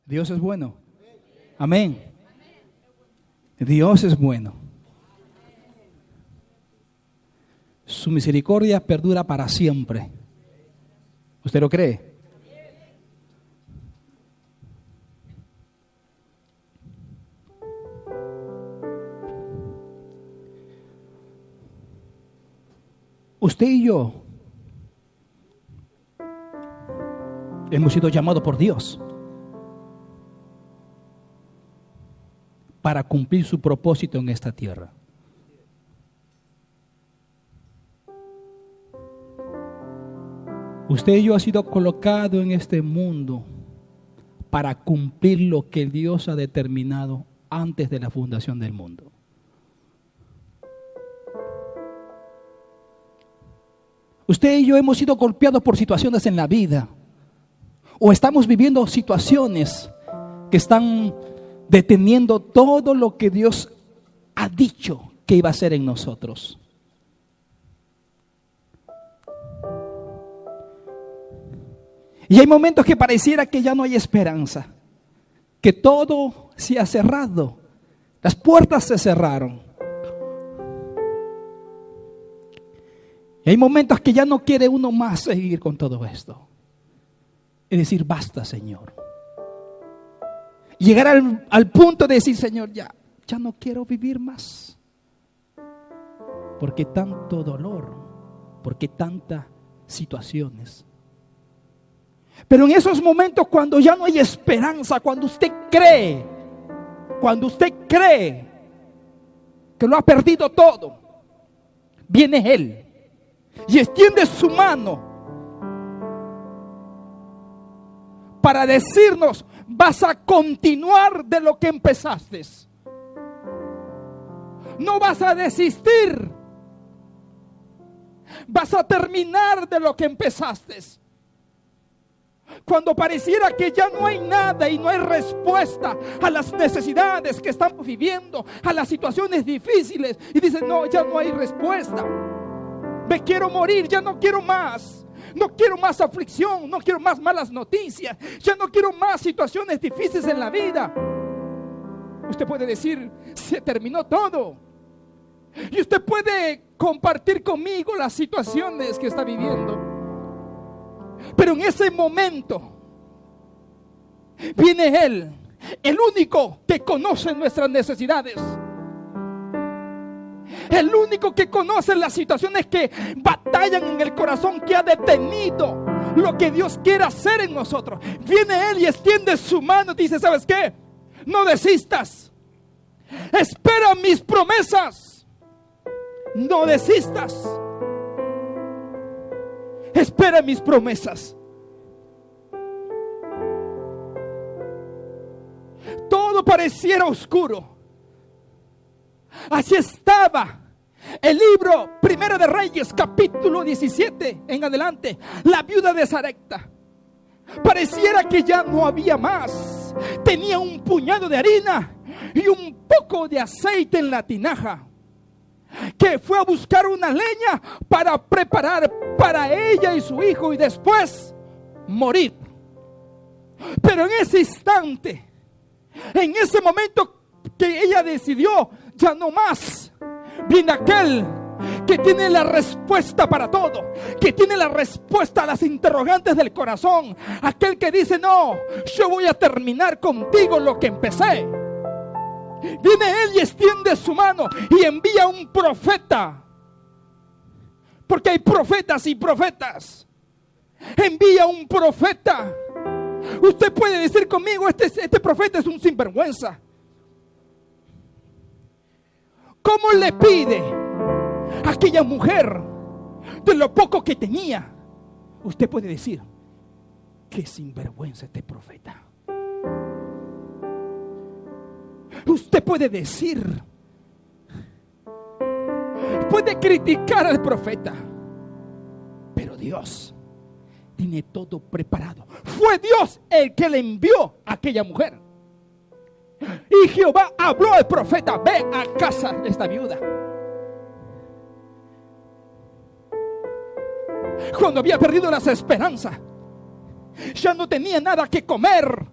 Dios es bueno. Amén. Dios es bueno. Su misericordia perdura para siempre. ¿Usted lo cree? Usted y yo hemos sido llamados por Dios para cumplir su propósito en esta tierra. Usted y yo ha sido colocado en este mundo para cumplir lo que Dios ha determinado antes de la fundación del mundo. Usted y yo hemos sido golpeados por situaciones en la vida, o estamos viviendo situaciones que están deteniendo todo lo que Dios ha dicho que iba a hacer en nosotros. Y hay momentos que pareciera que ya no hay esperanza, que todo se ha cerrado, las puertas se cerraron. Y hay momentos que ya no quiere uno más seguir con todo esto. Es decir, basta, Señor. Llegar al punto de decir, Señor, ya no quiero vivir más. ¿Por qué tanto dolor? ¿Por qué tantas situaciones? Pero en esos momentos cuando ya no hay esperanza, cuando usted cree que lo ha perdido todo, viene Él y extiende su mano para decirnos: vas a continuar de lo que empezaste. No vas a desistir. Vas a terminar de lo que empezaste. Cuando pareciera que ya no hay nada y no hay respuesta a las necesidades que estamos viviendo, a las situaciones difíciles, y dicen: no, ya no hay respuesta. Me quiero morir, ya no quiero más. No quiero más aflicción, no quiero más malas noticias, ya no quiero más situaciones difíciles en la vida. Usted puede decir: se terminó todo. Y usted puede compartir conmigo las situaciones que está viviendo. Pero en ese momento viene Él, el único que conoce nuestras necesidades, el único que conoce las situaciones que batallan en el corazón, que ha detenido lo que Dios quiere hacer en nosotros. Viene Él y extiende su mano y dice: ¿sabes qué? No desistas. Espera mis promesas. No desistas. Espera mis promesas. Todo pareciera oscuro. Así estaba el libro Primero de Reyes, capítulo 17 en adelante. La viuda de Sarepta. Pareciera que ya no había más. Tenía un puñado de harina y un poco de aceite en la tinaja, que fue a buscar una leña para preparar para ella y su hijo y después morir. Pero en ese instante, en ese momento que ella decidió ya no más, viene aquel que tiene la respuesta para todo, que tiene la respuesta a las interrogantes del corazón, aquel que dice: no, yo voy a terminar contigo lo que empecé. Viene Él y extiende su mano y envía un profeta, porque hay profetas y profetas. Envía un profeta. Usted puede decir conmigo: este profeta es un sinvergüenza. ¿Cómo le pide a aquella mujer de lo poco que tenía? Usted puede decir: qué sinvergüenza este profeta. Usted puede decir, puede criticar al profeta, pero Dios tiene todo preparado. Fue Dios el que le envió a aquella mujer. Y Jehová habló al profeta: ve a casa de esta viuda. Cuando había perdido las esperanzas, ya no tenía nada que comer.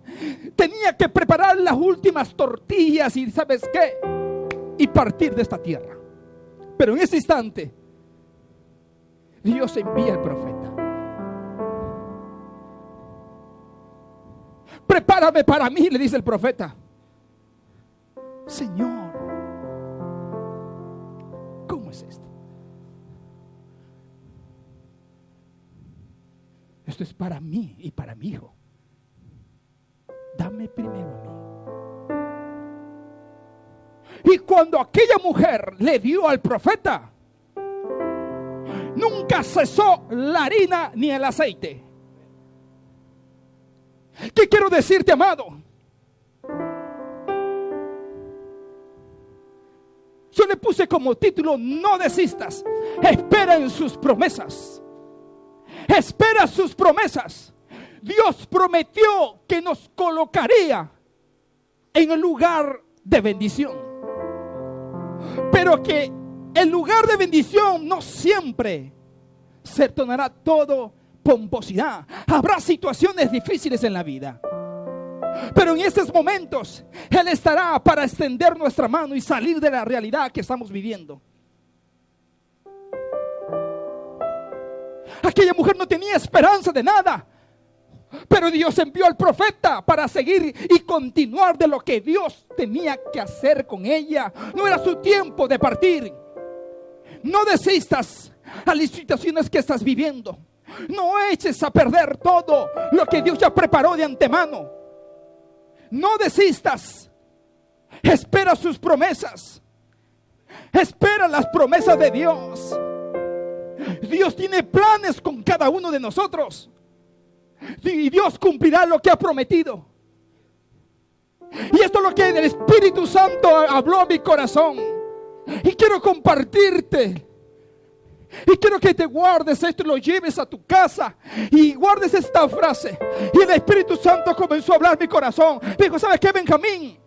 Tenía que preparar las últimas tortillas y ¿sabes qué? Y partir de esta tierra. Pero en ese instante, Dios envía al profeta. Prepárame para mí, le dice el profeta. Señor, ¿cómo es esto? Esto es para mí y para mi hijo. Dame primero a mí. Y cuando aquella mujer le dio al profeta, nunca cesó la harina ni el aceite. ¿Qué quiero decirte, amado? Yo le puse como título: no desistas, espera en sus promesas. Espera sus promesas. Dios prometió que nos colocaría en el lugar de bendición, pero que el lugar de bendición no siempre se tornará todo pomposidad. Habrá situaciones difíciles en la vida, pero en estos momentos Él estará para extender nuestra mano y salir de la realidad que estamos viviendo. Aquella mujer no tenía esperanza de nada, pero Dios envió al profeta para seguir y continuar de lo que Dios tenía que hacer con ella. No era su tiempo de partir. No desistas a las situaciones que estás viviendo. No eches a perder todo lo que Dios ya preparó de antemano. No desistas. Espera sus promesas. Espera las promesas de Dios. Dios tiene planes con cada uno de nosotros. Y Dios cumplirá lo que ha prometido. Y esto es lo que el Espíritu Santo habló a mi corazón. Y quiero compartirte. Y quiero que te guardes esto y lo lleves a tu casa y guardes esta frase. Y el Espíritu Santo comenzó a hablar mi corazón. Dijo: ¿sabes qué, Benjamín?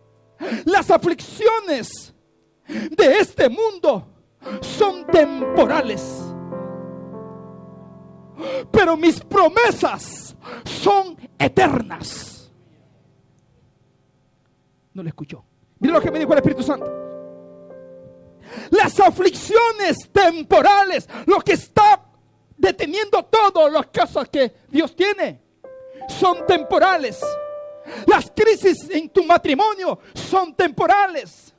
Las aflicciones de este mundo son temporales, pero mis promesas son eternas. No lo escuchó. Mira lo que me dijo el Espíritu Santo. Las aflicciones temporales, lo que está deteniendo todas las cosas que Dios tiene, son temporales. Las crisis en tu matrimonio son temporales.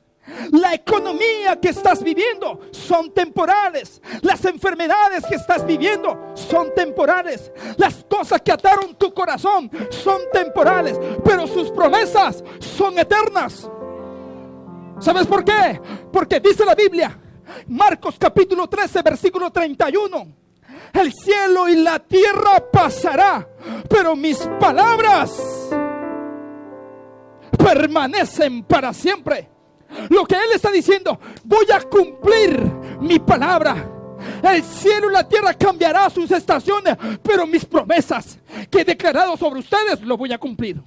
La economía que estás viviendo son temporales. Las enfermedades que estás viviendo son temporales. Las cosas que ataron tu corazón son temporales, pero sus promesas son eternas. ¿Sabes por qué? Porque dice la Biblia, Marcos capítulo 13, versículo 31: el cielo y la tierra pasará, pero mis palabras permanecen para siempre. Lo que Él está diciendo: voy a cumplir mi palabra. El cielo y la tierra cambiará sus estaciones, pero mis promesas que he declarado sobre ustedes lo voy a cumplir.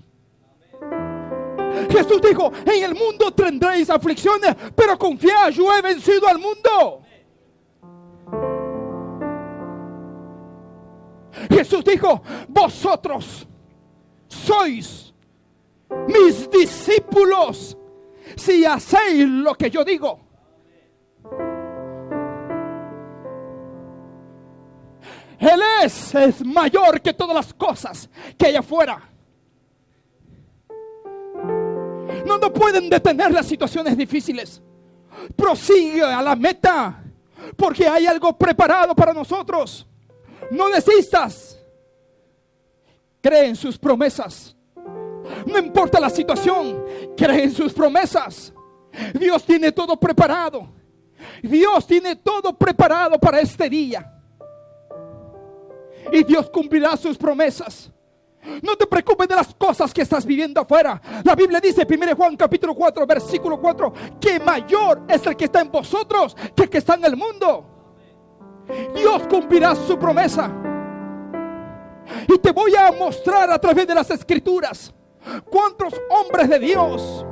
Jesús dijo: en el mundo tendréis aflicciones, pero confiad, yo he vencido al mundo. Jesús dijo: vosotros sois mis discípulos si hacéis lo que yo digo. Él es mayor que todas las cosas que hay afuera. No pueden detener las situaciones difíciles. Prosigue a la meta, porque hay algo preparado para nosotros. No desistas. Cree en sus promesas. No importa la situación, cree en sus promesas. Dios tiene todo preparado. Dios tiene todo preparado para este día. Y Dios cumplirá sus promesas. No te preocupes de las cosas que estás viviendo afuera. La Biblia dice, 1 Juan capítulo 4, versículo 4, que mayor es el que está en vosotros que el que está en el mundo. Dios cumplirá su promesa. Y te voy a mostrar a través de las Escrituras cuántos hombres de Dios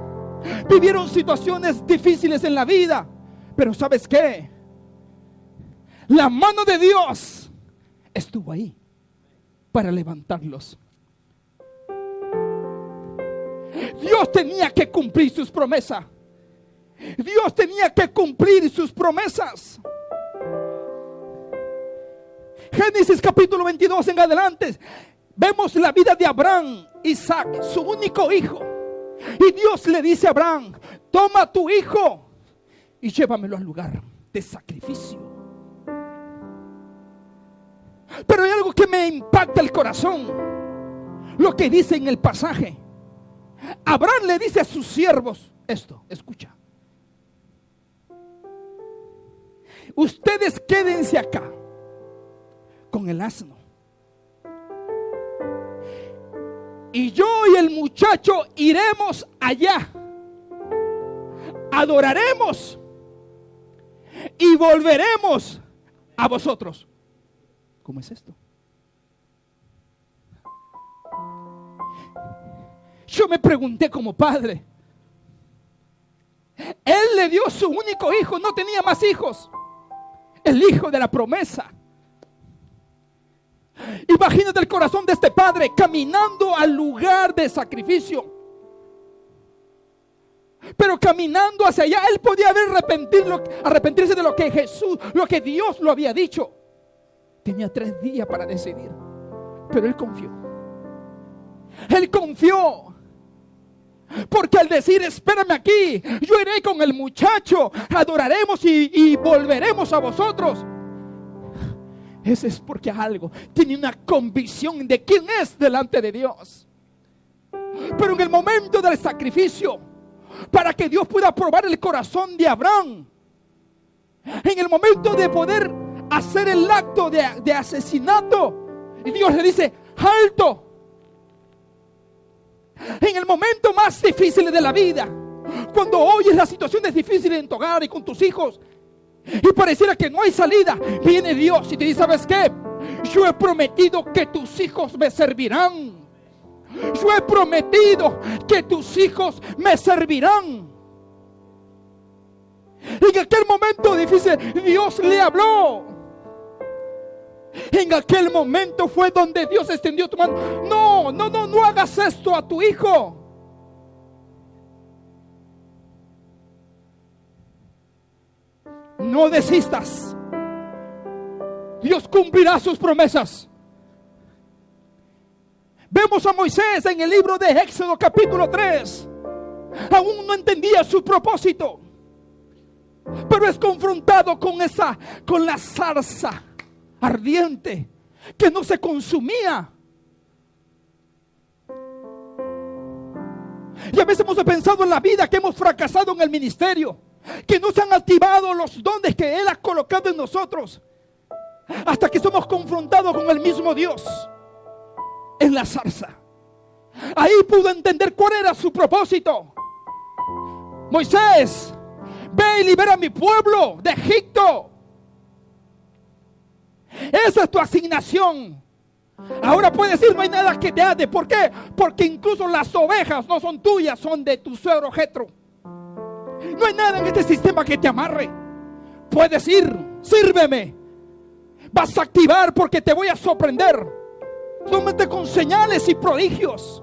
vivieron situaciones difíciles en la vida, pero ¿sabes qué? La mano de Dios estuvo ahí para levantarlos. Dios tenía que cumplir sus promesas. Dios tenía que cumplir sus promesas. Génesis capítulo 22 en adelante, vemos la vida de Abraham, Isaac, su único hijo. Y Dios le dice a Abraham: toma a tu hijo y llévamelo al lugar de sacrificio. Pero hay algo que me impacta el corazón, lo que dice en el pasaje. Abraham le dice a sus siervos esto, escucha: ustedes quédense acá con el asno, y yo y el muchacho iremos allá, adoraremos y volveremos a vosotros. ¿Cómo es esto? Yo me pregunté como padre. Él le dio su único hijo, no tenía más hijos, el hijo de la promesa. Imagínate el corazón de este padre caminando al lugar de sacrificio. Pero caminando hacia allá, él podía haber arrepentirse de lo que Jesús, lo que Dios lo había dicho. Tenía 3 días para decidir, pero él confió. Él confió. Porque al decir: espérame aquí, yo iré con el muchacho, adoraremos y volveremos a vosotros. Ese es porque algo tiene una convicción de quién es delante de Dios. Pero en el momento del sacrificio, para que Dios pueda probar el corazón de Abraham, en el momento de poder hacer el acto de asesinato, Dios le dice: alto. En el momento más difícil de la vida, cuando oyes las situaciones difíciles en tu hogar y con tus hijos, y pareciera que no hay salida, viene Dios y te dice: ¿sabes qué? Yo he prometido que tus hijos me servirán. Yo he prometido que tus hijos me servirán. En aquel momento difícil, Dios le habló. En aquel momento fue donde Dios extendió tu mano. No hagas esto a tu hijo. No desistas. Dios cumplirá sus promesas. Vemos a Moisés en el libro de Éxodo capítulo 3. Aún no entendía su propósito, pero es confrontado con la zarza ardiente que no se consumía. Y a veces hemos pensado en la vida que hemos fracasado en el ministerio, que no se han activado los dones que Él ha colocado en nosotros, hasta que somos confrontados con el mismo Dios en la zarza. Ahí pudo entender cuál era su propósito. Moisés, ve y libera a mi pueblo de Egipto. Esa es tu asignación. Ahora puedes decir: no hay nada que te ate. ¿Por qué? Porque incluso las ovejas no son tuyas, son de tu suegro Jetro. No hay nada en este sistema que te amarre. Puedes ir, sírveme. Vas a activar porque te voy a sorprender, solamente con señales y prodigios.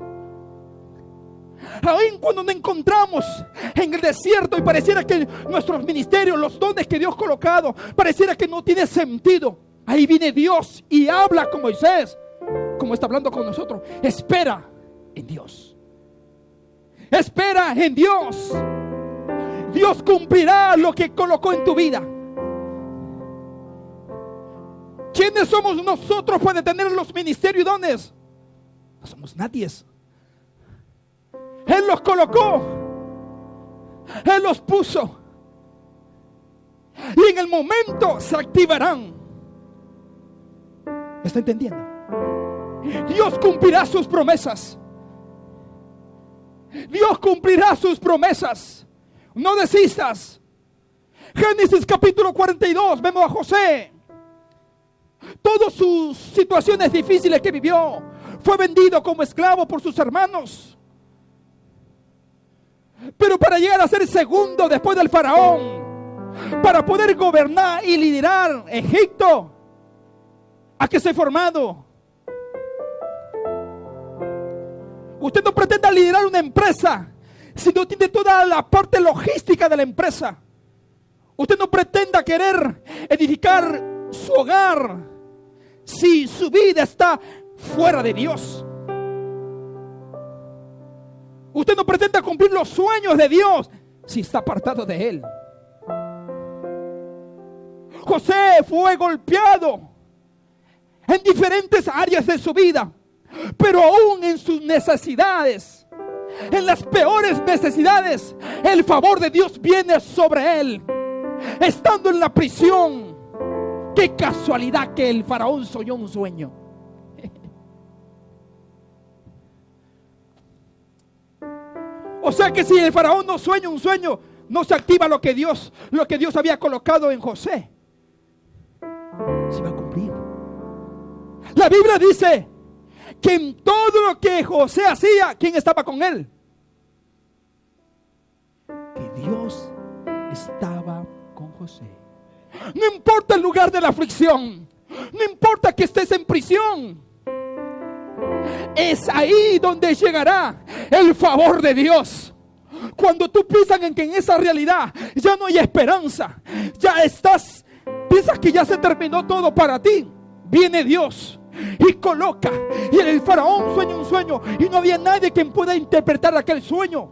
Aún cuando nos encontramos en el desierto y pareciera que nuestros ministerios, los dones que Dios ha colocado, pareciera que no tiene sentido, ahí viene Dios y habla con Moisés, como está hablando con nosotros. Espera en Dios. Espera en Dios. Dios cumplirá lo que colocó en tu vida. ¿Quiénes somos nosotros para tener los ministerios y dones? No somos nadie. Él los colocó, Él los puso, y en el momento se activarán. ¿Está entendiendo? Dios cumplirá sus promesas. Dios cumplirá sus promesas. No desistas. Génesis capítulo 42, vemos a José. Todas sus situaciones difíciles que vivió, fue vendido como esclavo por sus hermanos. Pero para llegar a ser segundo después del faraón, para poder gobernar y liderar Egipto, ¿a qué se ha formado? Usted no pretenda liderar una empresa si no tiene toda la parte logística de la empresa. Usted no pretenda querer edificar su hogar si su vida está fuera de Dios. Usted no pretenda cumplir los sueños de Dios si está apartado de Él. José fue golpeado en diferentes áreas de su vida, pero aún en sus necesidades, en las peores necesidades, el favor de Dios viene sobre él. Estando en la prisión, qué casualidad que el faraón soñó un sueño. O sea que si el faraón no sueña un sueño, no se activa lo que Dios había colocado en José. Se va a cumplir. La Biblia dice que en todo lo que José hacía, ¿quién estaba con él? Que Dios estaba con José. No importa el lugar de la aflicción, no importa que estés en prisión, es ahí donde llegará el favor de Dios. Cuando tú piensas en que en esa realidad ya no hay esperanza, piensas que ya se terminó todo para ti, viene Dios y coloca, y el faraón sueña un sueño y no había nadie quien pueda interpretar aquel sueño,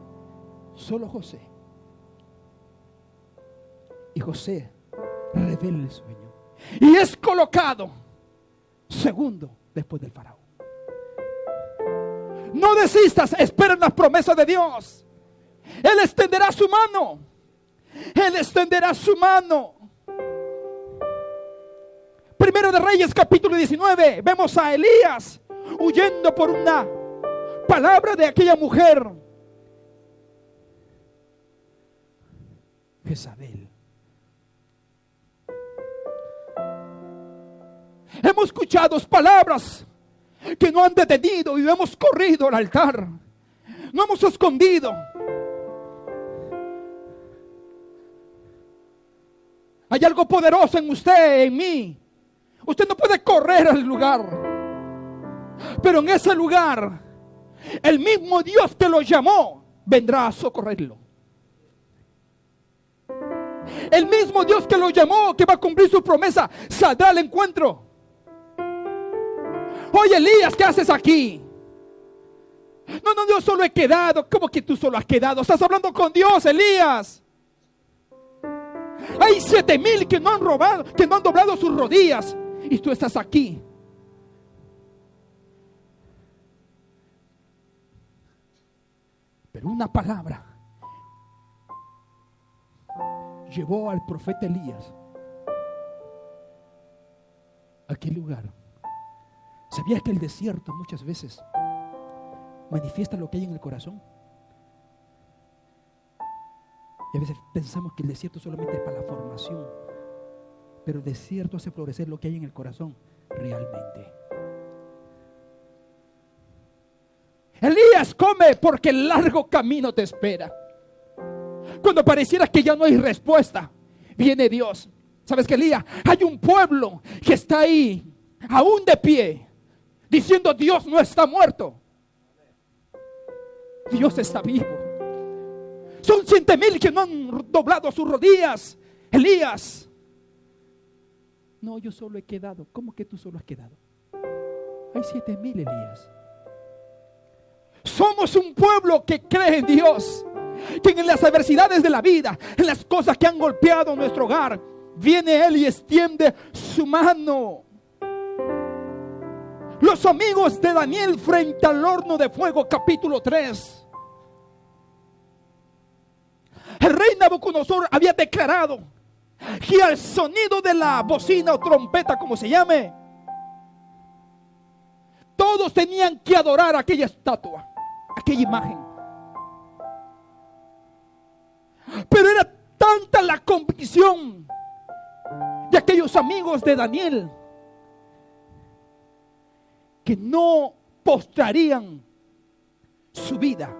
solo José. Y José revela el sueño y es colocado segundo después del faraón. No desistas, espera en las promesas de Dios. Él extenderá su mano. Él extenderá su mano. Primero de Reyes capítulo 19. Vemos a Elías huyendo por una palabra de aquella mujer, Jezabel. Hemos escuchado palabras que no han detenido y hemos corrido al altar. No hemos escondido. Hay algo poderoso en usted, en mí. Usted no puede correr al lugar, pero en ese lugar el mismo Dios que lo llamó vendrá a socorrerlo. El mismo Dios que lo llamó, que va a cumplir su promesa, saldrá al encuentro. Oye, Elías, ¿qué haces aquí? No, yo solo he quedado. ¿Cómo que tú solo has quedado? Estás hablando con Dios, Elías. Hay 7,000 que no han robado, que no han doblado sus rodillas, y tú estás aquí. Pero una palabra llevó al profeta Elías a aquel lugar. ¿Sabía que el desierto muchas veces manifiesta lo que hay en el corazón? Y a veces pensamos que el desierto solamente es para la formación, pero el desierto hace florecer lo que hay en el corazón realmente. Elías, come porque el largo camino te espera. Cuando pareciera que ya no hay respuesta, viene Dios. ¿Sabes qué, Elías? Hay un pueblo que está ahí, aún de pie, diciendo: Dios no está muerto, Dios está vivo. Son 7,000 que no han doblado sus rodillas. Elías: no, yo solo he quedado. ¿Cómo que tú solo has quedado? Hay 7,000, Elías. Somos un pueblo que cree en Dios, que en las adversidades de la vida, en las cosas que han golpeado nuestro hogar, viene Él y extiende su mano. Los amigos de Daniel frente al horno de fuego, capítulo 3. El rey Nabucodonosor había declarado que al sonido de la bocina o trompeta, como se llame, todos tenían que adorar aquella estatua, aquella imagen. Pero era tanta la convicción de aquellos amigos de Daniel que no postrarían su vida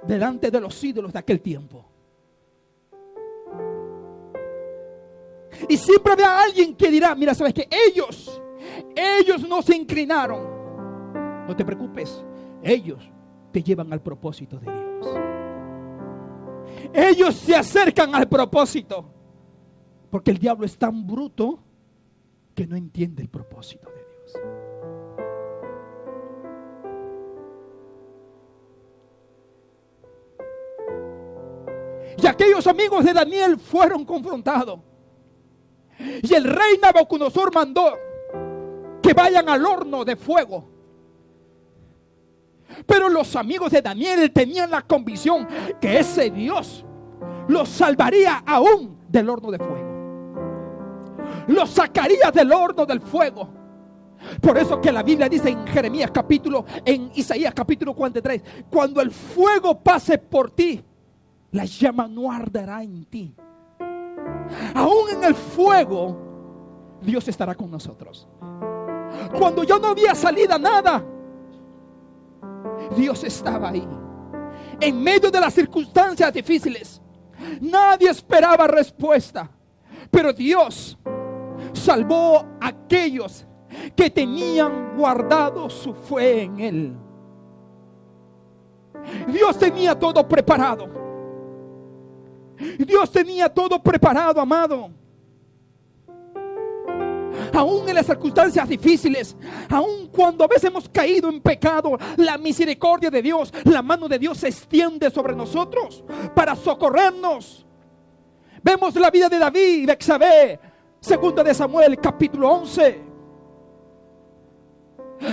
delante de los ídolos de aquel tiempo. Y siempre habrá alguien que dirá: mira, sabes que ellos no se inclinaron. No te preocupes, ellos te llevan al propósito de Dios. Ellos se acercan al propósito, porque el diablo es tan bruto que no entiende el propósito de Dios. Y aquellos amigos de Daniel fueron confrontados. Y el rey Nabucodonosor mandó que vayan al horno de fuego. Pero los amigos de Daniel tenían la convicción que ese Dios los salvaría aún del horno de fuego. Los sacaría del horno del fuego. Por eso que la Biblia dice en Isaías capítulo 43, cuando el fuego pase por ti, la llama no arderá en ti. Aún en el fuego, Dios estará con nosotros. Cuando yo no había salida nada, Dios estaba ahí. En medio de las circunstancias difíciles, nadie esperaba respuesta, pero Dios salvó a aquellos que tenían guardado su fe en Él. Dios tenía todo preparado. Dios tenía todo preparado, amado. Aún en las circunstancias difíciles, aún cuando a veces hemos caído en pecado, la misericordia de Dios, la mano de Dios se extiende sobre nosotros para socorrernos. Vemos la vida de David y Betsabé, segunda de Samuel capítulo 11.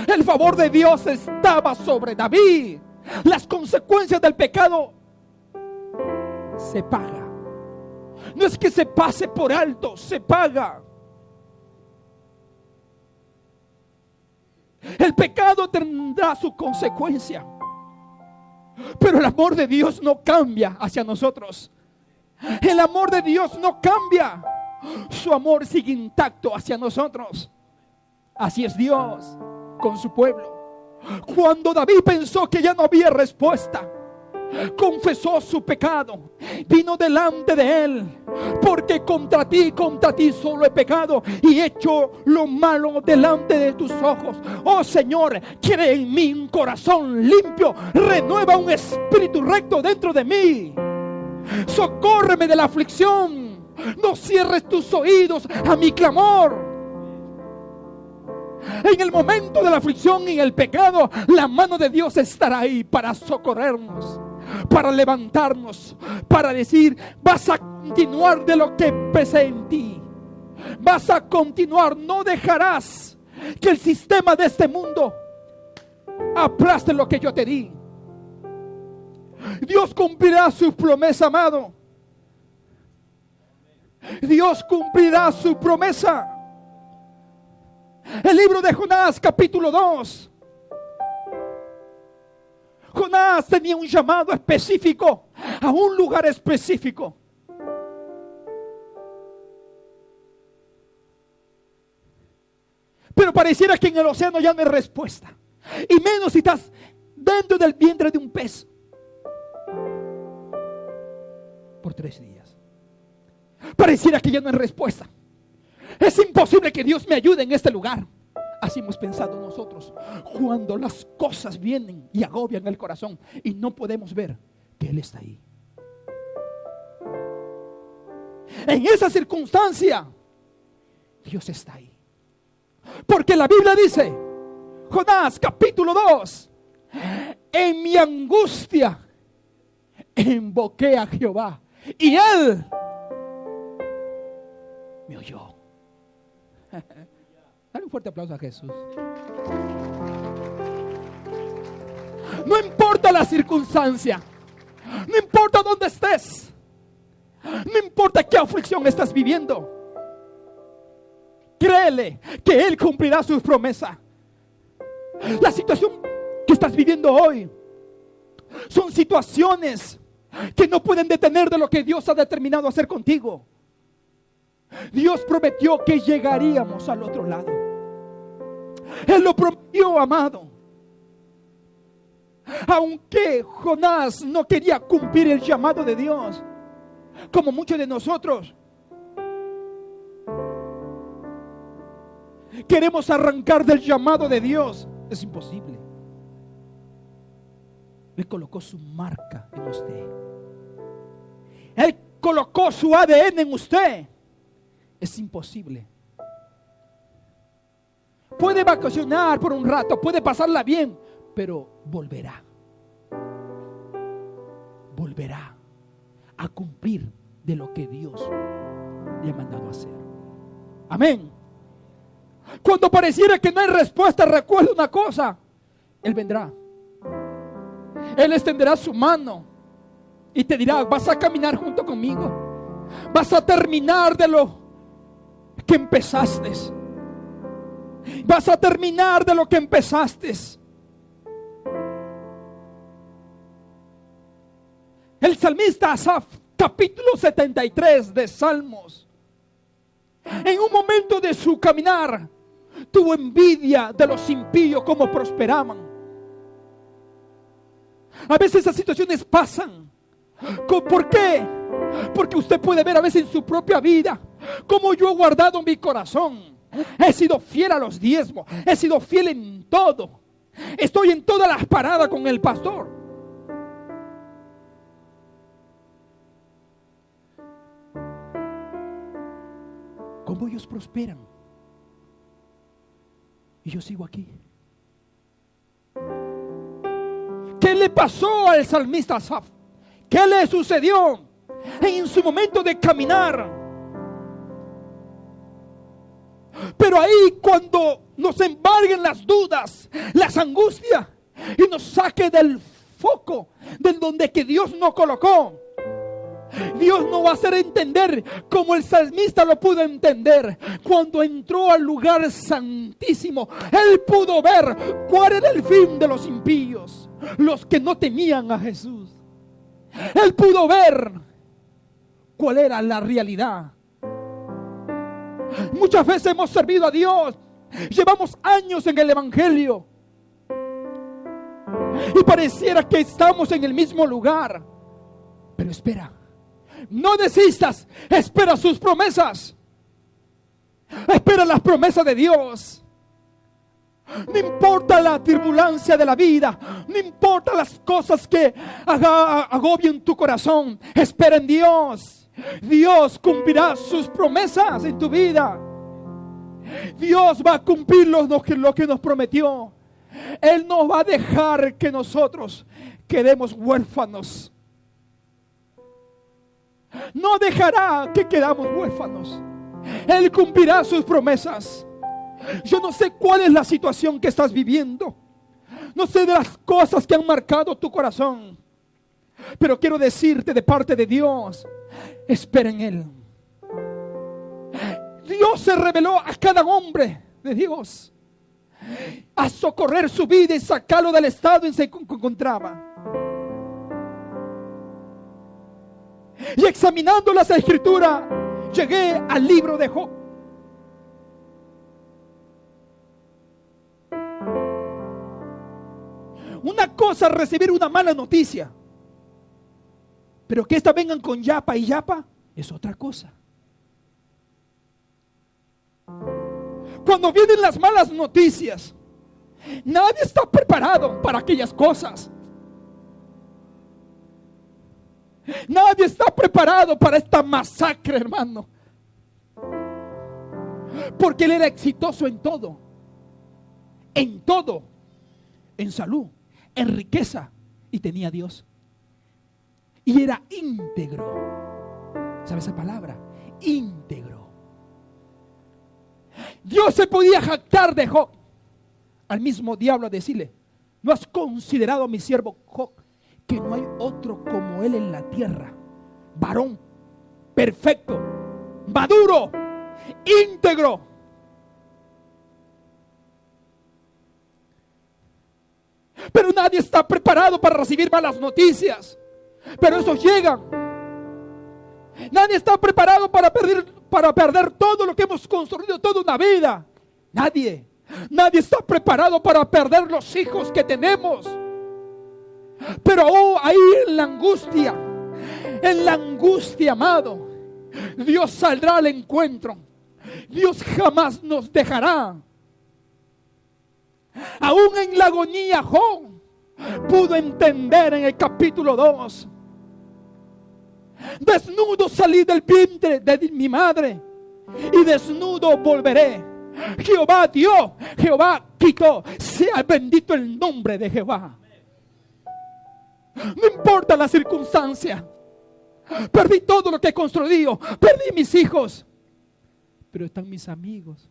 El favor de Dios estaba sobre David. Las consecuencias del pecado se paga. No es que se pase por alto, se paga. El pecado tendrá su consecuencia, pero el amor de Dios no cambia hacia nosotros. El amor de Dios no cambia. Su amor sigue intacto hacia nosotros. Así es Dios con su pueblo. Cuando David pensó que ya no había respuesta, confesó su pecado, vino delante de él, porque contra ti solo he pecado y he hecho lo malo delante de tus ojos. Oh Señor, crea en mí un corazón limpio, renueva un espíritu recto dentro de mí. Socórreme de la aflicción, no cierres tus oídos a mi clamor. En el momento de la aflicción y el pecado, la mano de Dios estará ahí para socorrernos, para levantarnos, para decir: vas a continuar de lo que empecé en ti. Vas a continuar, no dejarás que el sistema de este mundo aplaste lo que yo te di. Dios cumplirá su promesa, amado. Dios cumplirá su promesa. El libro de Jonás capítulo 2. Jonás tenía un llamado específico a un lugar específico. Pero pareciera que en el océano ya no hay respuesta, y menos si estás dentro del vientre de un pez por 3 días. Pareciera que ya no hay respuesta. Es imposible que Dios me ayude en este lugar. Así hemos pensado nosotros cuando las cosas vienen y agobian el corazón y no podemos ver que Él está ahí. En esa circunstancia, Dios está ahí. Porque la Biblia dice, Jonás capítulo 2, en mi angustia invoqué a Jehová y Él me oyó. Dale un fuerte aplauso a Jesús. No importa la circunstancia, no importa dónde estés, no importa qué aflicción estás viviendo, créele que Él cumplirá sus promesas. La situación que estás viviendo hoy son situaciones que no pueden detener de lo que Dios ha determinado hacer contigo. Dios prometió que llegaríamos al otro lado. Él lo prometió, amado. Aunque Jonás no quería cumplir el llamado de Dios, como muchos de nosotros queremos arrancar del llamado de Dios, es imposible. Él colocó su marca en usted. Él colocó su ADN en usted. Es imposible. Puede vacacionar por un rato, puede pasarla bien, pero volverá a cumplir de lo que Dios le ha mandado a hacer. Amén. Cuando pareciera que no hay respuesta, recuerda una cosa: Él vendrá. Él extenderá su mano y te dirá: vas a caminar junto conmigo, vas a terminar de lo que empezaste, vas a terminar de lo que empezaste. El salmista Asaf, capítulo 73 de Salmos, en un momento de su caminar tuvo envidia de los impíos, como prosperaban. A veces esas situaciones pasan. ¿Por qué? Porque usted puede ver a veces en su propia vida cómo yo he guardado mi corazón. He sido fiel a los diezmos, he sido fiel en todo, estoy en todas las paradas con el pastor. ¿Cómo ellos prosperan? Y yo sigo aquí. ¿Qué le pasó al salmista Asaf? ¿Qué le sucedió en su momento de caminar? Pero ahí, cuando nos embarguen las dudas, las angustias, y nos saque del foco de donde que Dios nos colocó, Dios nos va a hacer entender como el salmista lo pudo entender. Cuando entró al lugar santísimo, él pudo ver cuál era el fin de los impíos, los que no temían a Jesús. Él pudo ver cuál era la realidad. Muchas veces hemos servido a Dios, llevamos años en el evangelio y pareciera que estamos en el mismo lugar. Pero espera, no desistas, espera sus promesas, espera las promesas de Dios. No importa la turbulencia de la vida, no importa las cosas que agobien tu corazón, espera en Dios. Dios cumplirá sus promesas en tu vida. Dios va a cumplir lo que nos prometió. Él no va a dejar que nosotros quedemos huérfanos. No dejará que quedamos huérfanos. Él cumplirá sus promesas. Yo no sé cuál es la situación que estás viviendo, no sé de las cosas que han marcado tu corazón, pero quiero decirte de parte de Dios: espera en Él. Dios se reveló a cada hombre de Dios a socorrer su vida y sacarlo del estado en que se encontraba. Y examinando las escrituras, llegué al libro de Job. Una cosa es recibir una mala noticia, pero que esta vengan con yapa y yapa es otra cosa. Cuando vienen las malas noticias, nadie está preparado para aquellas cosas. Nadie está preparado para esta masacre, hermano, porque él era exitoso en todo, en salud, en riqueza, y tenía a Dios, y era íntegro. ¿Sabe esa palabra? Íntegro. Dios se podía jactar de Job, al mismo diablo a decirle: ¿no has considerado a mi siervo Job, que no hay otro como él en la tierra, varón perfecto, maduro, íntegro? Pero nadie está preparado para recibir malas noticias, pero esos llegan. Nadie está preparado para perder todo lo que hemos construido toda una vida. Nadie está preparado para perder los hijos que tenemos. Pero ahí en la angustia, amado, Dios saldrá al encuentro. Dios jamás nos dejará. Aún en la agonía, Job pudo entender en el capítulo 2. Desnudo salí del vientre de mi madre y desnudo volveré. Jehová dio, Jehová quitó. Sea bendito el nombre de Jehová. No importa la circunstancia. Perdí todo lo que he construido. Perdí mis hijos. Pero están mis amigos.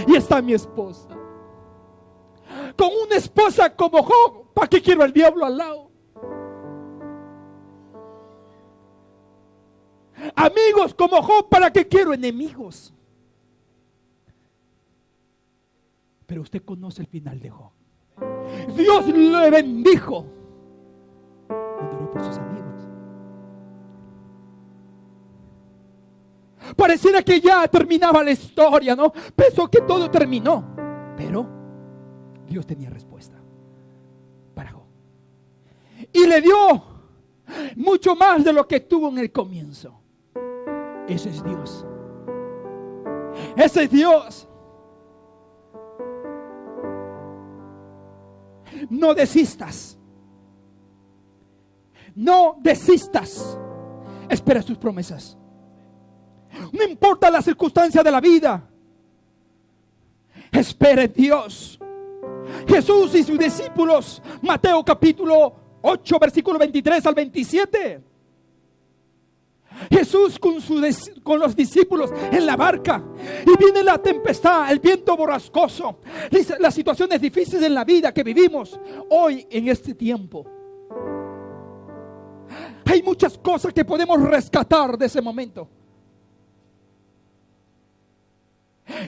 Y está mi esposa. Con una esposa como Job, ¿para qué quiero al diablo al lado? Amigos como Job, ¿para qué quiero enemigos? Pero usted conoce el final de Job. Dios le bendijo cuando oró por sus amigos. Pareciera que ya terminaba la historia, ¿no? Pensó que todo terminó. Pero Dios tenía respuesta para Job. Y le dio mucho más de lo que tuvo en el comienzo. Ese es Dios. Ese es Dios. No desistas. No desistas. Espera sus promesas. No importa la circunstancia de la vida. Espera en Dios. Jesús y sus discípulos, Mateo capítulo 8, versículo 23 al 27. Jesús con los discípulos en la barca, y viene la tempestad, el viento borrascoso, las situaciones difíciles en la vida que vivimos hoy en este tiempo. Hay muchas cosas que podemos rescatar de ese momento.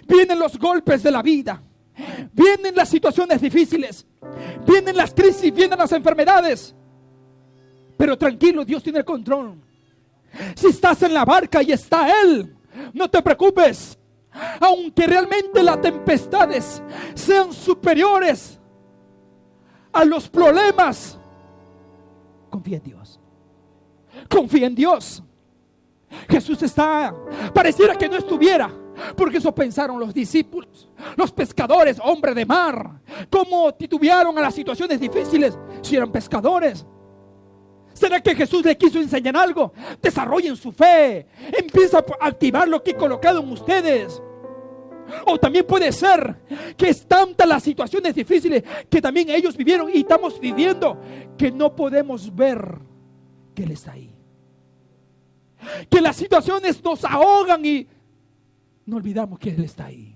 Vienen los golpes de la vida, vienen las situaciones difíciles, vienen las crisis, vienen las enfermedades. Pero tranquilo, Dios tiene el control. Si estás en la barca y está Él, no te preocupes. Aunque realmente las tempestades sean superiores a los problemas, confía en Dios. Confía en Dios. Jesús pareciera que no estuviera, porque eso pensaron los discípulos, los pescadores, hombres de mar. ¿Cómo titubearon a las situaciones difíciles si eran pescadores? ¿Será que Jesús le quiso enseñar algo? Desarrollen su fe. Empieza a activar lo que he colocado en ustedes. O también puede ser que es tanta las situaciones difíciles que también ellos vivieron y estamos viviendo, que no podemos ver que Él está ahí. Que las situaciones nos ahogan y no olvidamos que Él está ahí.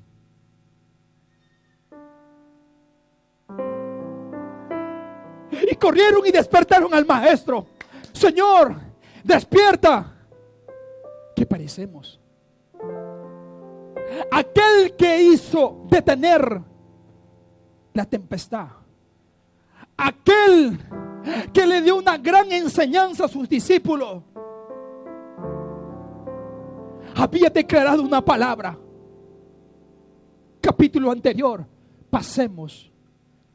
Y corrieron y despertaron al maestro. Señor, despierta. ¿Qué parecemos? Aquel que hizo detener la tempestad, aquel que le dio una gran enseñanza a sus discípulos, había declarado una palabra. Capítulo anterior: pasemos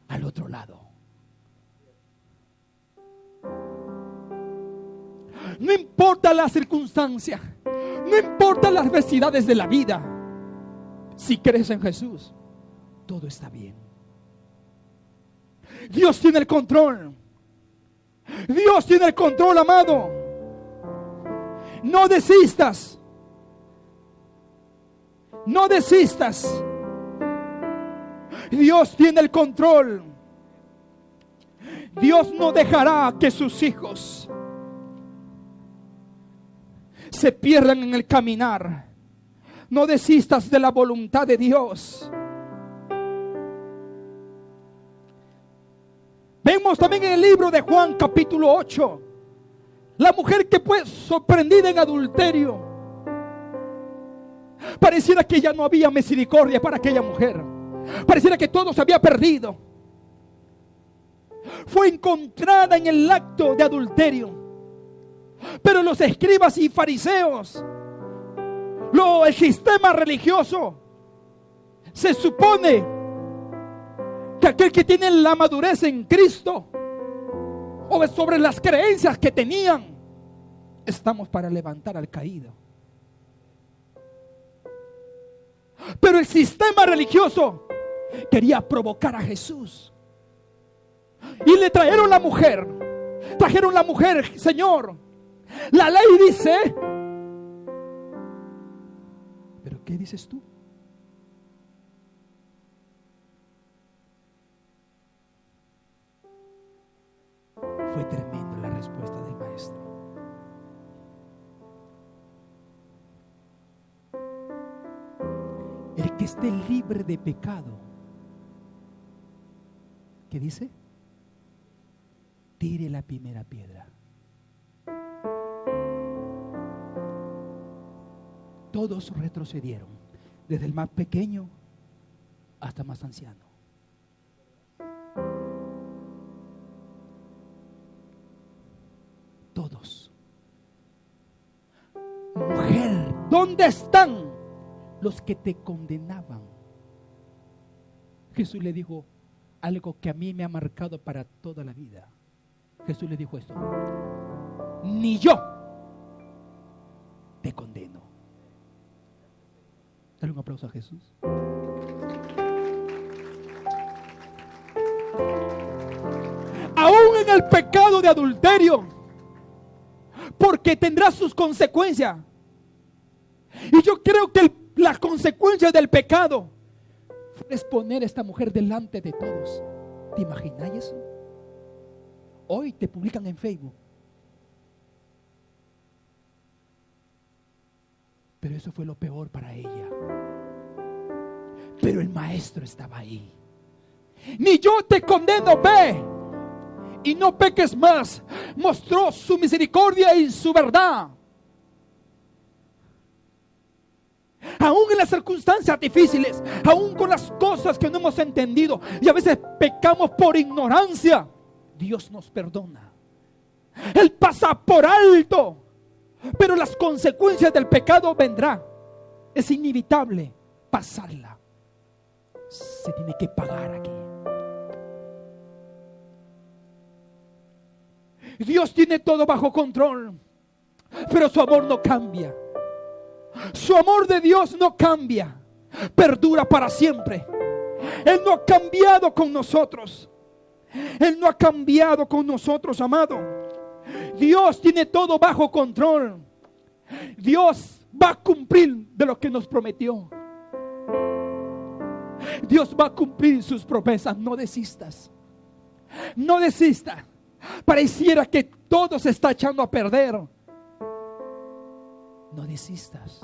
al otro lado. No importa la circunstancia, no importa las adversidades de la vida, si crees en Jesús, todo está bien. Dios tiene el control. Dios tiene el control, amado. No desistas. No desistas. Dios tiene el control. Dios no dejará que sus hijos se pierdan en el caminar. No desistas de la voluntad de Dios. Vemos también en el libro de Juan capítulo 8, la mujer que fue sorprendida en adulterio. Pareciera que ya no había misericordia para aquella mujer. Pareciera que todo se había perdido. Fue encontrada en el acto de adulterio. Pero los escribas y fariseos, el sistema religioso, se supone que aquel que tiene la madurez en Cristo o sobre las creencias que tenían, estamos para levantar al caído. Pero el sistema religioso quería provocar a Jesús. Y le trajeron la mujer. Trajeron la mujer, Señor. La ley dice. ¿Pero qué dices tú? Fue tremendo la respuesta del maestro. El que esté libre de pecado, ¿qué dice? Tire la primera piedra. Todos retrocedieron, desde el más pequeño hasta más anciano. Todos. Mujer, ¿dónde están los que te condenaban? Jesús le dijo algo que a mí me ha marcado para toda la vida. Jesús le dijo esto: ni yo te condeno. Dale un aplauso a Jesús. Aún en el pecado de adulterio, porque tendrá sus consecuencias. Y yo creo que las consecuencias del pecado es poner a esta mujer delante de todos. ¿Te imaginas eso? Hoy te publican en Facebook. Pero eso fue lo peor para ella. Pero el maestro estaba ahí. Ni yo te condeno, ve y no peques más. Mostró su misericordia y su verdad. Aún en las circunstancias difíciles, aún con las cosas que no hemos entendido y a veces pecamos por ignorancia, Dios nos perdona. Él pasa por alto, pero las consecuencias del pecado vendrán. Es inevitable pasarla. Se tiene que pagar aquí. Dios tiene todo bajo control, pero su amor no cambia. Su amor de Dios no cambia, perdura para siempre. Él no ha cambiado con nosotros. Él no ha cambiado con nosotros, amado. Dios tiene todo bajo control. Dios va a cumplir de lo que nos prometió. Dios va a cumplir sus promesas. No desistas. No desistas. Pareciera que todo se está echando a perder. No desistas.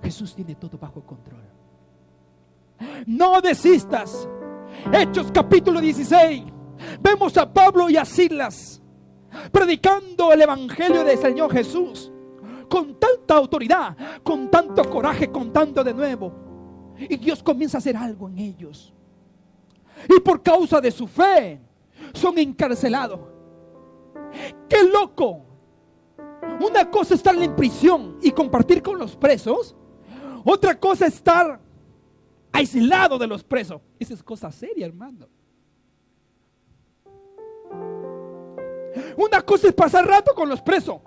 Jesús tiene todo bajo control. No desistas. Hechos capítulo 16. Vemos a Pablo y a Silas predicando el evangelio del Señor Jesús con tanta autoridad, con tanto coraje, con tanto de nuevo. Y Dios comienza a hacer algo en ellos. Y por causa de su fe son encarcelados. ¡Qué loco! Una cosa es estar en prisión y compartir con los presos. Otra cosa es estar aislado de los presos. Esa es cosa seria, hermano. Una cosa es pasar rato con los presos,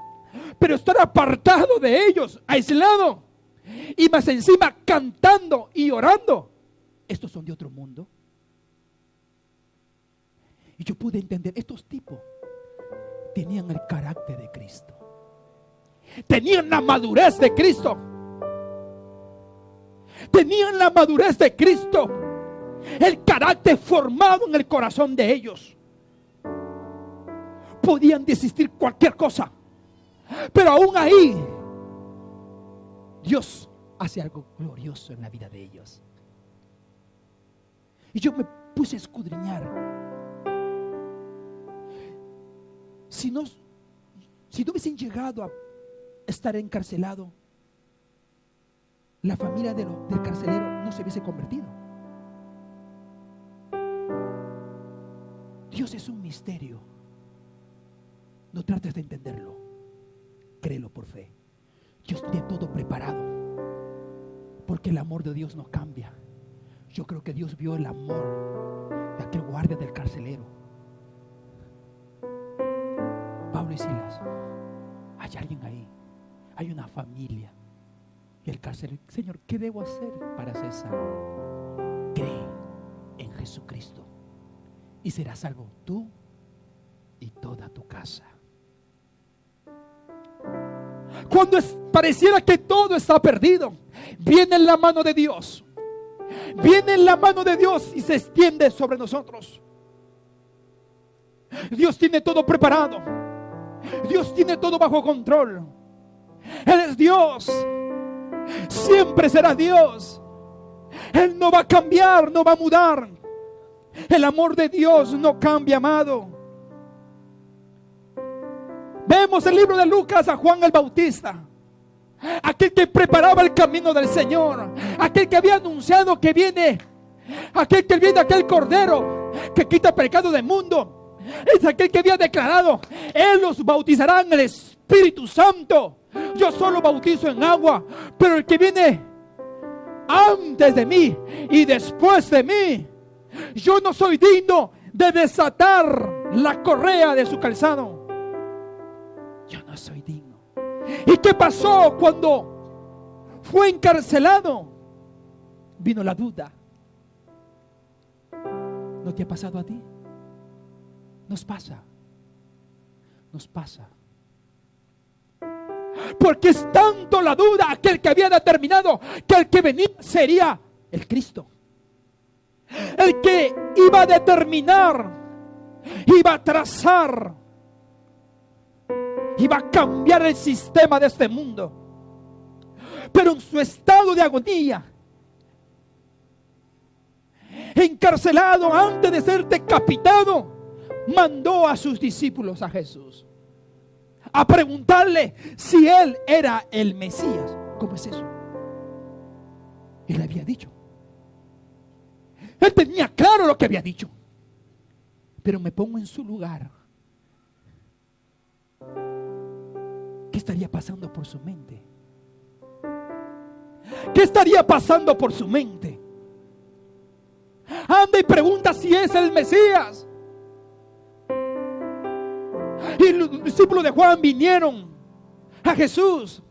pero estar apartado de ellos, aislado, y más encima cantando y orando. Estos son de otro mundo. Y yo pude entender, estos tipos tenían el carácter de Cristo. Tenían la madurez de Cristo. Tenían la madurez de Cristo. El carácter formado en el corazón de ellos. Podían desistir cualquier cosa, pero aún ahí Dios hace algo glorioso en la vida de ellos. Y yo me puse a escudriñar. Si no hubiesen llegado a estar encarcelado, la familia del carcelero no se hubiese convertido. Dios es un misterio. No trates de entenderlo. Créelo por fe. Dios tiene todo preparado, porque el amor de Dios no cambia. Yo creo que Dios vio el amor de aquel guardia del carcelero. Pablo y Silas, hay alguien ahí, hay una familia. Y el carcelero, Señor, ¿qué debo hacer para ser salvo? Cree en Jesucristo y serás salvo tú y toda tu casa. Cuando pareciera que todo está perdido, viene la mano de Dios. Viene la mano de Dios y se extiende sobre nosotros. Dios tiene todo preparado. Dios tiene todo bajo control. Él es Dios. Siempre será Dios. Él no va a cambiar, no va a mudar. El amor de Dios no cambia, amado. Vemos el libro de Lucas a Juan el Bautista, aquel que preparaba el camino del Señor, aquel que había anunciado que viene, aquel cordero que quita el pecado del mundo. Es aquel que había declarado: Él los bautizará en el Espíritu Santo. Yo solo bautizo en agua, pero el que viene antes de mí y después de mí, yo no soy digno de desatar la correa de su calzado. Yo no soy digno. ¿Y qué pasó cuando fue encarcelado? Vino la duda. ¿No te ha pasado a ti? Nos pasa. Nos pasa. Porque es tanto la duda, aquel que había determinado que el que venía sería el Cristo. El que iba a determinar, iba a trazar, iba a cambiar el sistema de este mundo. Pero en su estado de agonía, encarcelado antes de ser decapitado, mandó a sus discípulos a Jesús a preguntarle si él era el Mesías. ¿Cómo es eso? Él había dicho. Él tenía claro lo que había dicho. Pero me pongo en su lugar. ¿Qué estaría pasando por su mente? ¿Qué estaría pasando por su mente? Anda y pregunta si es el Mesías. Y los discípulos de Juan vinieron a Jesús.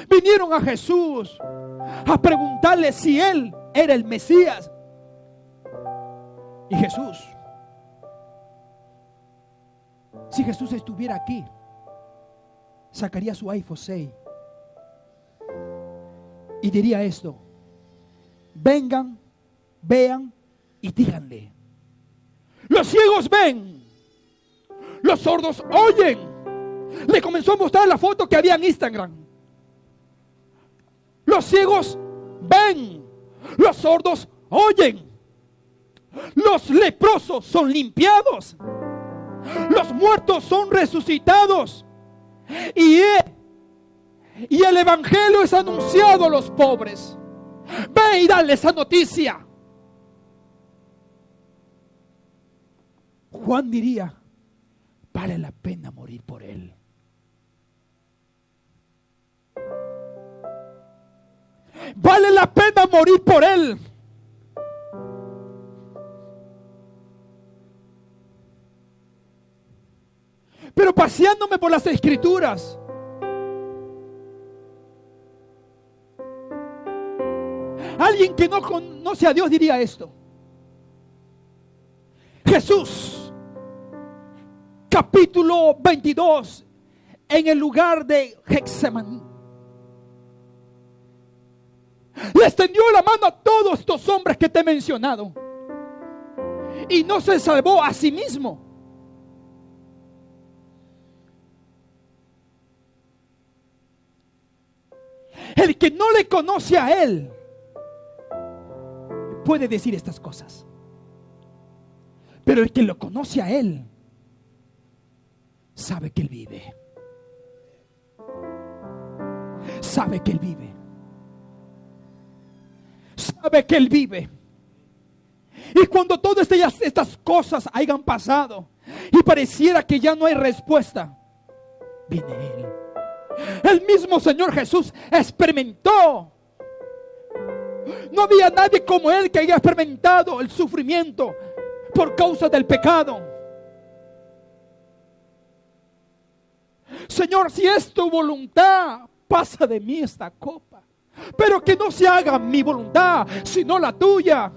Vinieron a Jesús a preguntarle si él era el Mesías. Y Jesús, si Jesús estuviera aquí, sacaría su iPhone 6 y diría esto: vengan, vean y díganle. Los ciegos ven, los sordos oyen. Le comenzó a mostrar la foto que había en Instagram. Los ciegos ven, los sordos oyen, los leprosos son limpiados, los muertos son resucitados, y el evangelio es anunciado a los pobres. Ve y dale esa noticia. Juan diría: vale la pena morir por él. Vale la pena morir por él. Pero paseándome por las escrituras, alguien que no conoce a Dios diría esto: Jesús, capítulo 22, en el lugar de Getsemaní, le extendió la mano a todos estos hombres que te he mencionado, y no se salvó a sí mismo. El que no le conoce a él puede decir estas cosas, pero el que lo conoce a él sabe que él vive. Sabe que él vive. Sabe que él vive. Y cuando todas estas cosas hayan pasado y pareciera que ya no hay respuesta, viene él. El mismo Señor Jesús experimentó. No había nadie como él que haya experimentado el sufrimiento por causa del pecado. Señor, si es tu voluntad, pasa de mí esta copa, pero que no se haga mi voluntad, sino la tuya.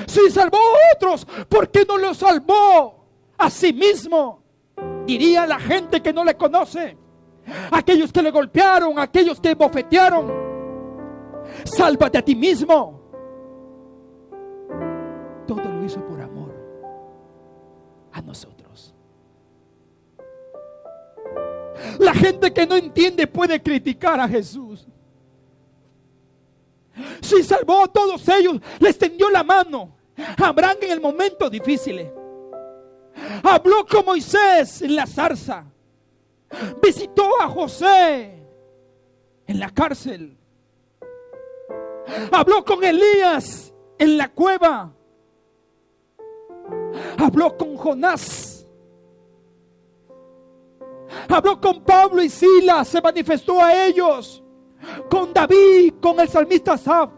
Si salvó a otros, ¿por qué no los salvó a sí mismo? Diría la gente que no le conoce, aquellos que le golpearon, aquellos que bofetearon. Sálvate a ti mismo. Todo lo hizo por amor a nosotros. La gente que no entiende puede criticar a Jesús. Si salvó a todos ellos, les tendió la mano. Abraham en el momento difícil. Habló con Moisés en la zarza. Visitó a José en la cárcel. Habló con Elías en la cueva. Habló con Jonás. Habló con Pablo y Silas. Se manifestó a ellos. Con David, con el salmista Asaf,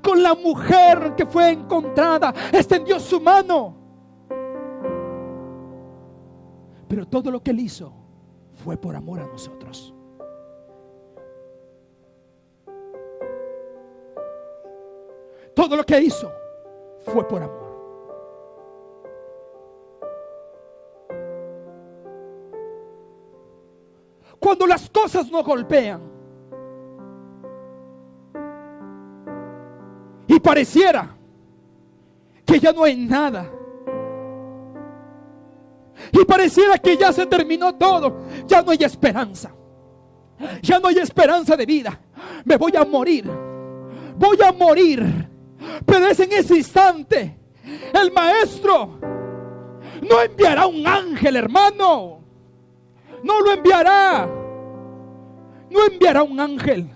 con la mujer que fue encontrada, extendió su mano. Pero todo lo que él hizo fue por amor a nosotros. Todo lo que hizo fue por amor. Cuando las cosas nos golpean y pareciera que ya no hay nada, y pareciera que ya se terminó todo, ya no hay esperanza, ya no hay esperanza de vida, me voy a morir, pero es en ese instante el maestro no enviará un ángel, hermano. No lo enviará. No enviará un ángel.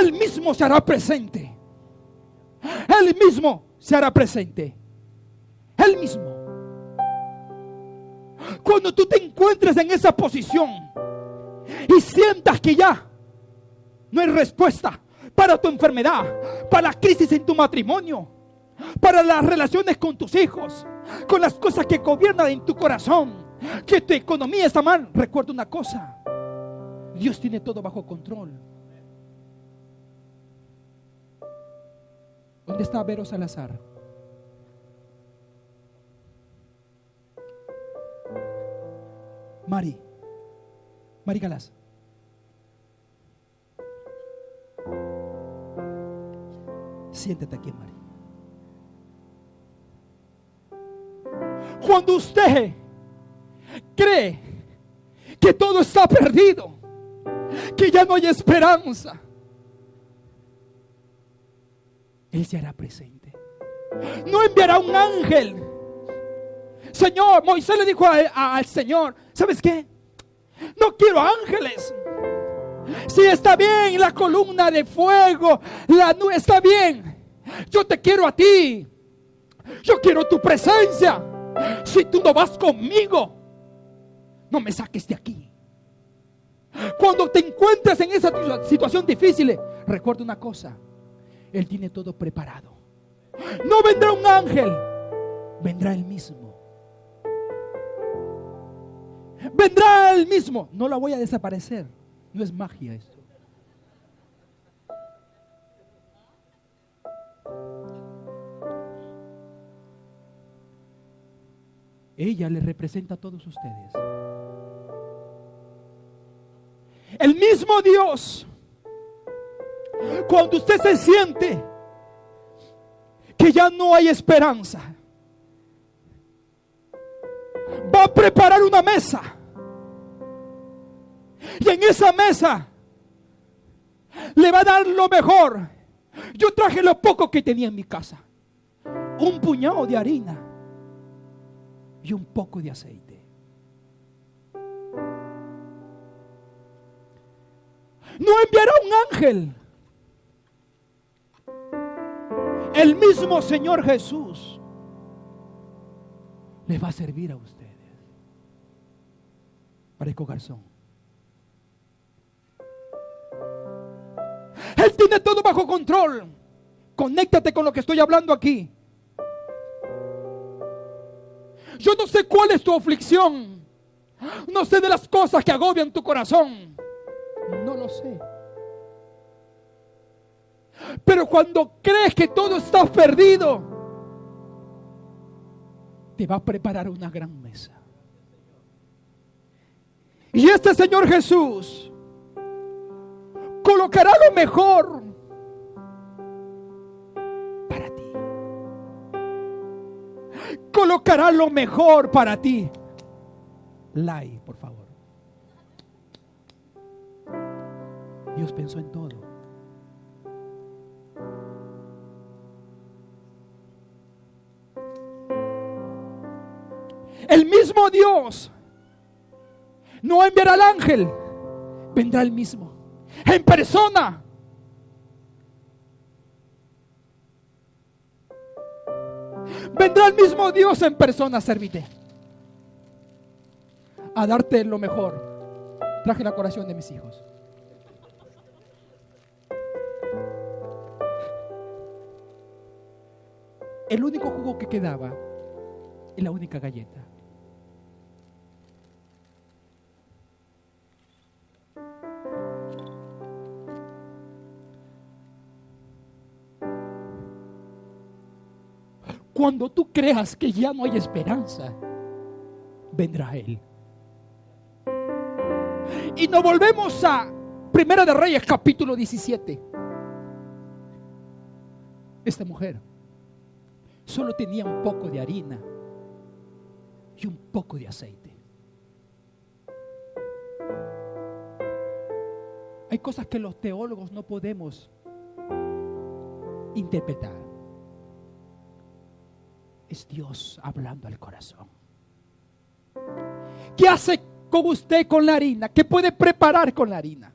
Él mismo se hará presente. Él mismo se hará presente. Él mismo. Cuando tú te encuentres en esa posición y sientas que ya no hay respuesta para tu enfermedad, para la crisis en tu matrimonio, para las relaciones con tus hijos, con las cosas que gobiernan en tu corazón, que tu economía está mal, recuerda una cosa: Dios tiene todo bajo control. ¿Dónde está Vero Salazar? Mari Galás. Siéntate aquí, Mari. Cuando usted cree que todo está perdido, que ya no hay esperanza, Él se hará presente. No enviará un ángel. Señor, Moisés le dijo al Señor: ¿sabes qué? No quiero ángeles. Si está bien la columna de fuego, la nube, está bien. Yo te quiero a ti. Yo quiero tu presencia. Si tú no vas conmigo, no me saques de aquí. Cuando te encuentres en esa situación difícil, recuerda una cosa: Él tiene todo preparado. No vendrá un ángel, vendrá Él mismo. Vendrá Él mismo. No la voy a desaparecer. No es magia esto. Ella le representa a todos ustedes. El mismo Dios, cuando usted se siente que ya no hay esperanza, va a preparar una mesa. Y en esa mesa le va a dar lo mejor. Yo traje lo poco que tenía en mi casa: un puñado de harina y un poco de aceite. No enviará un ángel. El mismo Señor Jesús les va a servir a ustedes. Parezco garzón. Él tiene todo bajo control. Conéctate con lo que estoy hablando aquí. Yo no sé cuál es tu aflicción. No sé de las cosas que agobian tu corazón. No lo sé. Pero cuando crees que todo está perdido, te va a preparar una gran mesa. Y este Señor Jesús colocará lo mejor para ti. Colocará lo mejor para ti. Like, por favor. Dios pensó en todo. El mismo Dios no enviará al ángel, vendrá el mismo en persona. Vendrá el mismo Dios en persona a servirte, a darte lo mejor. Traje la corazón de mis hijos. El único jugo que quedaba y la única galleta. Cuando tú creas que ya no hay esperanza, vendrá Él. Y nos volvemos a Primera de Reyes, capítulo 17. Esta mujer solo tenía un poco de harina y un poco de aceite. Hay cosas que los teólogos no podemos interpretar. Es Dios hablando al corazón. ¿Qué hace con usted con la harina? ¿Qué puede preparar con la harina?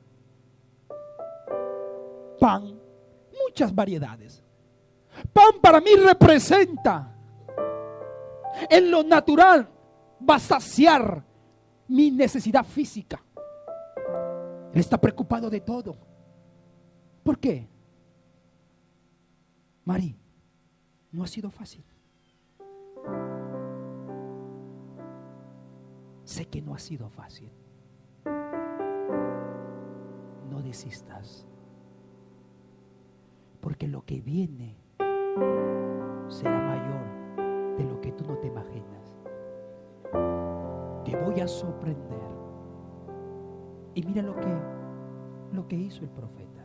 Pan, muchas variedades. Pan para mí representa, en lo natural, va a saciar mi necesidad física. Él está preocupado de todo. ¿Por qué? Mari, no ha sido fácil. Sé que no ha sido fácil. No desistas, porque lo que viene será mayor de lo que tú no te imaginas. Te voy a sorprender. Y mira lo que hizo el profeta.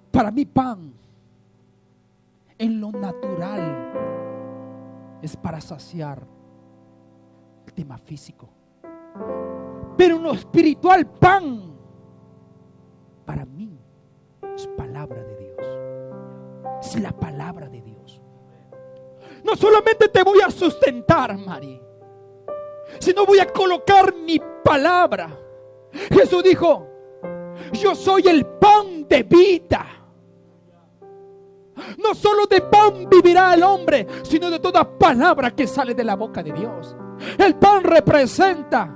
Para mí, pan en lo natural es para saciar el tema físico, pero en lo espiritual, pan para mí es palabra de Dios. Es la palabra de Dios. No solamente te voy a sustentar, Mari, sino voy a colocar mi palabra. Jesús dijo: yo soy el pan de vida. No solo de pan vivirá el hombre, sino de toda palabra que sale de la boca de Dios. El pan representa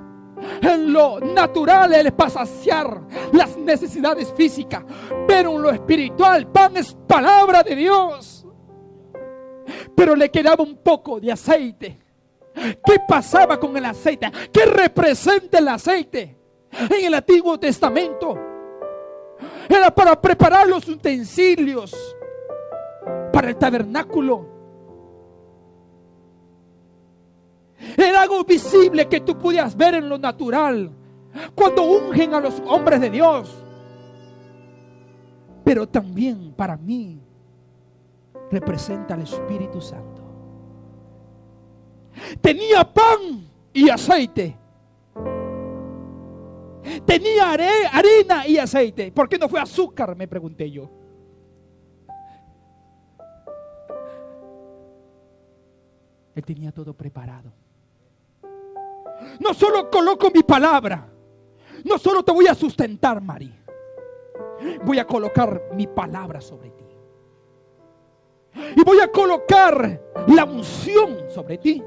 en lo natural, Él es para saciar las necesidades físicas, pero en lo espiritual, pan es palabra de Dios. Pero le quedaba un poco de aceite. ¿Qué pasaba con el aceite? ¿Qué representa el aceite? En el Antiguo Testamento era para preparar los utensilios para el tabernáculo. Era algo visible que tú podías ver en lo natural cuando ungen a los hombres de Dios. Pero también para mí representa al Espíritu Santo. Tenía pan y aceite. Tenía harina y aceite. ¿Por qué no fue azúcar? Me pregunté yo. Él tenía todo preparado. No solo coloco mi palabra, no solo te voy a sustentar, Mari, voy a colocar mi palabra sobre ti. Y voy a colocar la unción sobre ti.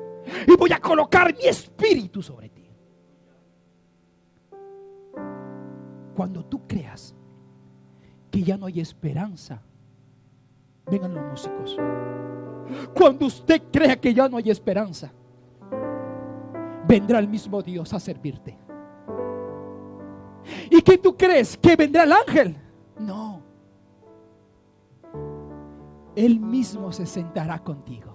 Y voy a colocar mi espíritu sobre ti. Cuando tú creas que ya no hay esperanza, vengan los músicos. Cuando usted crea que ya no hay esperanza, vendrá el mismo Dios a servirte. ¿Y qué tú crees? ¿Que vendrá el ángel? No. Él mismo se sentará contigo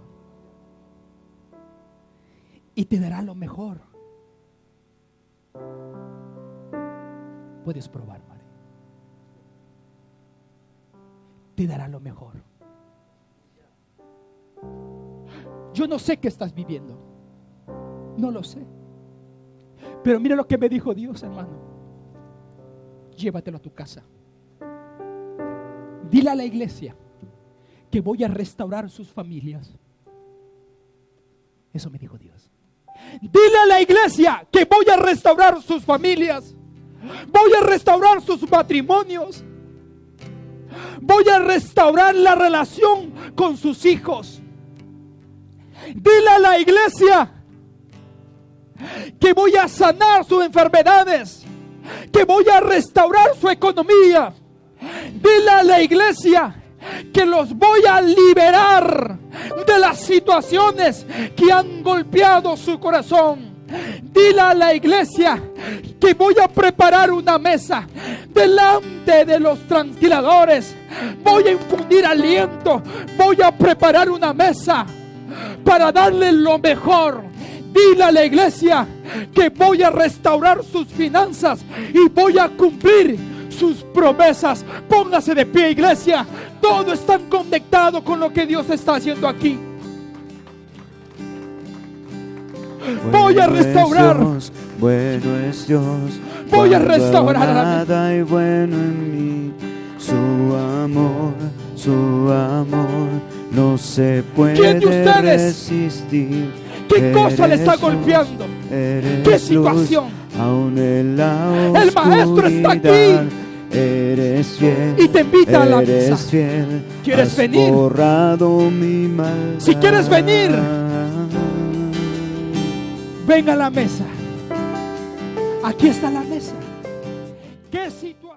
y te dará lo mejor. Puedes probar, María. Te dará lo mejor. Yo no sé qué estás viviendo. No lo sé. Pero mira lo que me dijo Dios, hermano. Llévatelo a tu casa. Dile a la iglesia que voy a restaurar sus familias. Eso me dijo Dios. Dile a la iglesia que voy a restaurar sus familias. Voy a restaurar sus matrimonios. Voy a restaurar la relación con sus hijos. Dile a la iglesia que voy a sanar sus enfermedades, que voy a restaurar su economía. Dile a la iglesia que los voy a liberar de las situaciones que han golpeado su corazón. Dile a la iglesia que voy a preparar una mesa delante de los tranquiladores. Voy a infundir aliento. Voy a preparar una mesa para darle lo mejor. Dile a la iglesia que voy a restaurar sus finanzas y voy a cumplir sus promesas. Póngase de pie, iglesia. Todo está conectado con lo que Dios está haciendo aquí. Voy a restaurar. Bueno es Dios. Voy a restaurar. Nada y bueno en mí. Su amor no se puede ¿Quién de ustedes? resistir. ¿Qué cosa le está golpeando? ¿Qué situación? Aún en la El maestro está aquí. Eres fiel y te invita a la mesa. Fiel, ¿Quieres venir? Borrado mi maldad. Si quieres venir, ven a la mesa. Aquí está la mesa. ¿Qué situación?